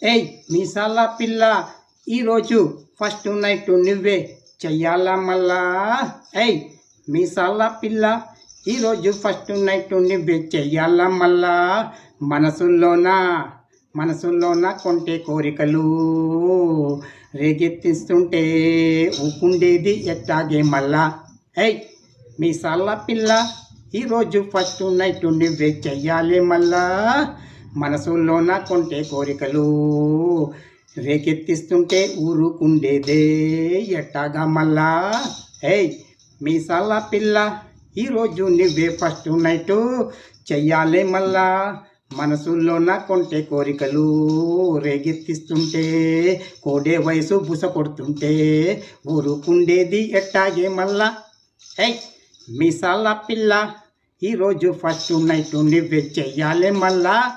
ఏయ్ మీసాల పిల్ల ఈరోజు ఫస్ట్ నైట్ నువ్వే చెయ్యాలా మళ్ళా. ఏయ్ మీసాల పిల్ల ఈరోజు ఫస్ట్ నైట్ నువ్వే చెయ్యాలా మళ్ళా. మనసులోన కొంటే కోరికలు రేగెత్తిస్తుంటే ఊకుండేది ఎట్టాగే మళ్ళా. ఏయ్ మీసాల పిల్ల ఈరోజు ఫస్ట్ నైట్ నువ్వే చెయ్యాలి మళ్ళా. మనసులోన కొంటే కోరికలు రేకెత్తిస్తుంటే ఊరుకుండేదే ఎట్టాగా మళ్ళా. ఏయ్ మీసాల పిల్ల ఈరోజు నువ్వే ఫస్ట్ నైట్ చెయ్యాలి మళ్ళా. మనసులోన కొంటే కోరికలు రేగెత్తిస్తుంటే కోడే వయసు బుస కొడుతుంటే ఊరుకుండేది ఎట్టాగే మళ్ళా. ఏయ్ మీసాల పిల్ల ఈరోజు ఫస్ట్ నైట్ నువ్వే చెయ్యాలి మళ్ళా.